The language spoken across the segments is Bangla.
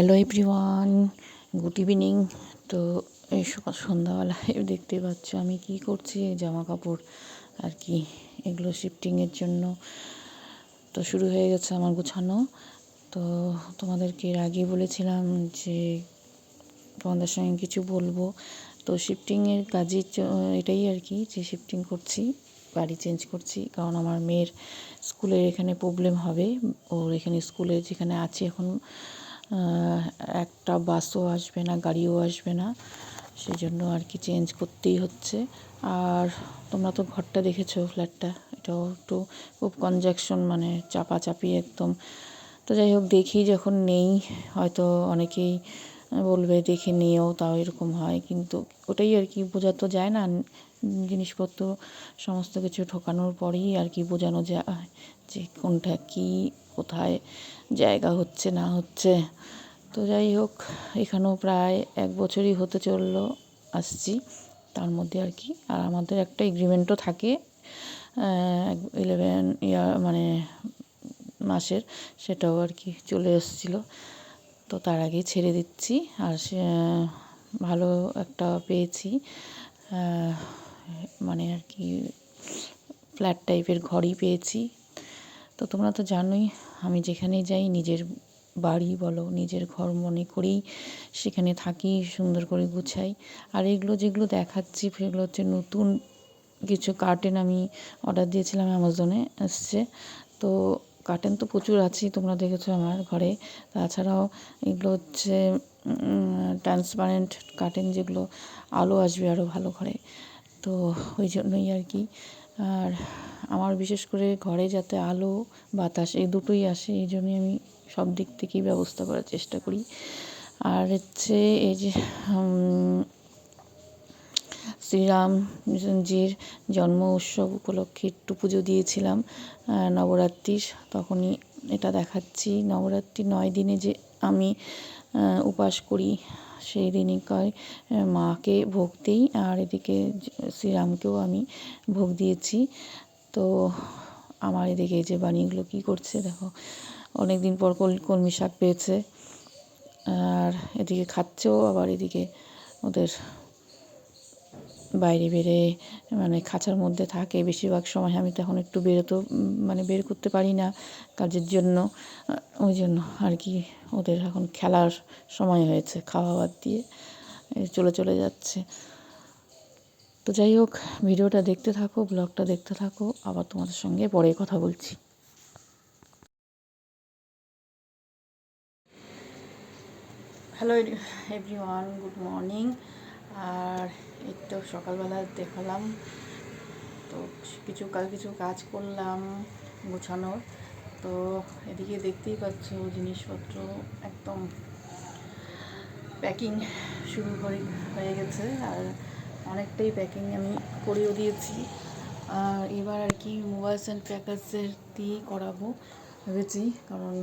Hello everyone, good evening. তো এই সন্ধ্যাবেলায় দেখতে পাচ্ছ আমি কি করছি, এই জামা কাপড় আর কি এগুলো শিফটিংয়ের জন্য তো শুরু হয়ে গেছে আমার গোছানো। তো তোমাদেরকে এর আগে বলেছিলাম যে তোমাদের সঙ্গে কিছু বলবো। তো শিফটিংয়ের কাজই এটাই আর কি, যে শিফটিং করছি, বাড়ি চেঞ্জ করছি, কারণ আমার মেয়ের স্কুলের এখানে প্রবলেম হবে। ওর এখানে স্কুলে যেখানে আছে এখন একটা বাসও আসবে না, গাড়িও আসবে না, সেই জন্য আর কি চেঞ্জ করতেই হচ্ছে। আর তোমরা তো ঘরটা দেখেছো, ফ্ল্যাটটা, এটাও একটু খুব কনজাকশন, মানে চাপাচাপি একদম। তো যাই হোক, দেখি যখন নেই, হয়তো অনেকেই বলবে দেখে নিও, তাও এরকম হয়, কিন্তু ওটাই আর কি, বোঝা তো যায় না। জিনিসপত্র সমস্ত কিছু ঢোকানোর পরেই আর কি বোঝানো যায় যে কোনটা কি, কোথায় জায়গা হচ্ছে না হচ্ছে। তো যাই হোক, এখানেও প্রায় 1 বছরই হতে চললো আসছি, তার মধ্যে আর কি। আর আমাদের একটা এগ্রিমেন্টও থাকে 11 ইয়ার মানে মাসের, সেটাও আর কি চলে এসেছিলো। তো তার আগেই ছেড়ে দিচ্ছি। আর সে ভালো একটা পেয়েছি, মানে আর কি ফ্ল্যাট টাইপের ঘরই পেয়েছি। তো তোমরা তো জানোই, আমি যেখানেই যাই নিজের বাড়ি বলো, নিজের ঘর মনে করেই সেখানে থাকি, সুন্দর করে গুছাই। আর এগুলো যেগুলো দেখাচ্ছি সেগুলো হচ্ছে নতুন কিছু কার্টেন আমি অর্ডার দিয়েছিলাম, অ্যামাজনে এসছে। তো কার্টেন তো প্রচুর আছেই, তোমরা দেখেছো আমার ঘরে। তাছাড়াও এগুলো হচ্ছে ট্রান্সপারেন্ট কার্টেন, যেগুলো আলো আসবে আরও ভালো ঘরে। তো ওই জন্যই আর কি। আর আমার বিশেষ করে ঘরে যাতে আলো বাতাস এই দুটোই আসে, এই জন্যই আমি সব দিক থেকেই ব্যবস্থা করার চেষ্টা করি। আর হচ্ছে এই যে শ্রীরামজির জন্ম উৎসব উপলক্ষে একটু পুজো দিয়েছিলাম নবরাত্রির, তখনই এটা দেখাচ্ছি। নবরাত্রি 9 দিনে যে আমি উপাস করি, সেই দিনকার মাকে ভোগ দিই, আর এদিকে শ্রীরামকেও আমি ভোগ দিয়েছি। তো আমার এদিকে যে বানিগুলো কী করছে দেখো, অনেক দিন পর কলমি শাক পেয়েছে, আর এদিকে খাচ্ছেও, আবার এদিকে ওদের বাইরে বেরে মানে খাঁচার মধ্যে থাকে বেশিরভাগ সময়। আমি তো এখন একটু মানে বের করতে পারি না কাজের জন্য, ওই জন্য আর কি ওদের এখন খেলার সময় হয়েছে, খাওয়া বাদ দিয়ে চলে যাচ্ছে। তো যাই হোক, ভিডিওটা দেখতে থাকো, ব্লগটা দেখতে থাকো, আবার তোমাদের সঙ্গে পরে কথা বলছি। Hello everyone, good morning. আর এই তো সকালবেলা দেখালাম, তো কিছু কাজ করলাম গোছানোর। তো এদিকে দেখতেই পাচ্ছ জিনিসপত্র একদম প্যাকিং শুরু হয়ে গেছে, আর অনেকটাই প্যাকিং আমি করেও দিয়েছি। আর এবার আর কি মোবাইলস অ্যান্ড ক্র্যাকার্সের দিয়েই করাবো ভেবেছি, কারণ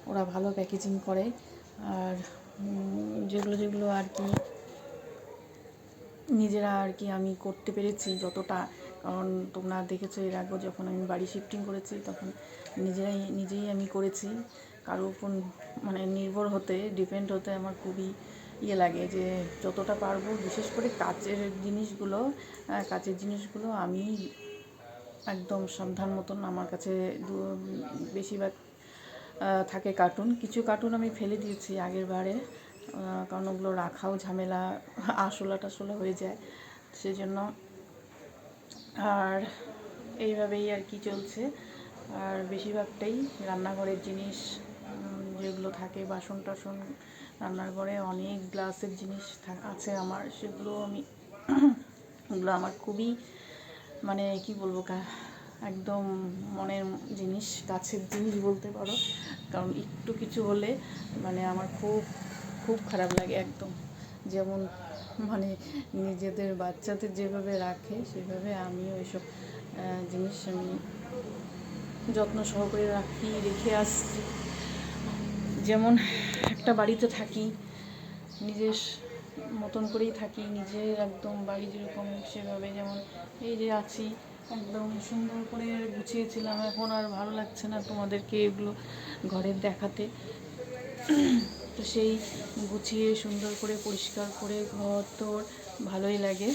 ওরা ভালো প্যাকেজিং করে। আর যেগুলো আর কি নিজেরা আর কি আমি করতে পেরেছি যতটা, কারণ তোমরা দেখেছো এর আগে যখন আমি বাড়ি শিফটিং করেছি তখন নিজেই আমি করেছি। কারোর উপর মানে নির্ভর হতে, ডিপেন্ড হতে আমার খুবই লাগে, যে যতটা পারবো, বিশেষ করে কাচের জিনিসগুলো আমি একদম সাবধান মতন, আমার কাছে বেশিরভাগ থাকে কার্টুন। কিছু কার্টুন আমি ফেলে দিয়েছি আগের বারে, কারণ ওগুলো রাখাও ঝামেলা, আরশোলা হয়ে যায়, সেজন্য। আর এইভাবেই আর কি চলছে। আর বেশিরভাগটাই রান্নাঘরের জিনিস, যেগুলো থাকে বাসন টাসন, রান্নাঘরে অনেক গ্লাসের জিনিস আছে আমার, ওগুলো আমার খুবই মানে কি বলবো, একদম মনের জিনিস, কাছের জিনিস বলতে পারো। কারণ একটু কিছু হলে মানে আমার খুব খুব খারাপ লাগে একদম। যেমন মানে নিজেদের বাচ্চাদের যেভাবে রাখে সেভাবে আমিও এসব জিনিস আমি যত্ন সহকারে রেখে আসছি। যেমন একটা বাড়িতে থাকি, নিজের মতন করেই থাকি, নিজের একদম বাড়ি যেরকম সেভাবে, যেমন এই যে আছি একদম সুন্দর করে গুছিয়েছিলাম, এখন আর ভালো লাগছে না তোমাদেরকে এগুলো ঘরের দেখাতে। তো সেই গুছিয়ে সুন্দর করে পরিষ্কার করে ঘর তোর ভালোই লাগে।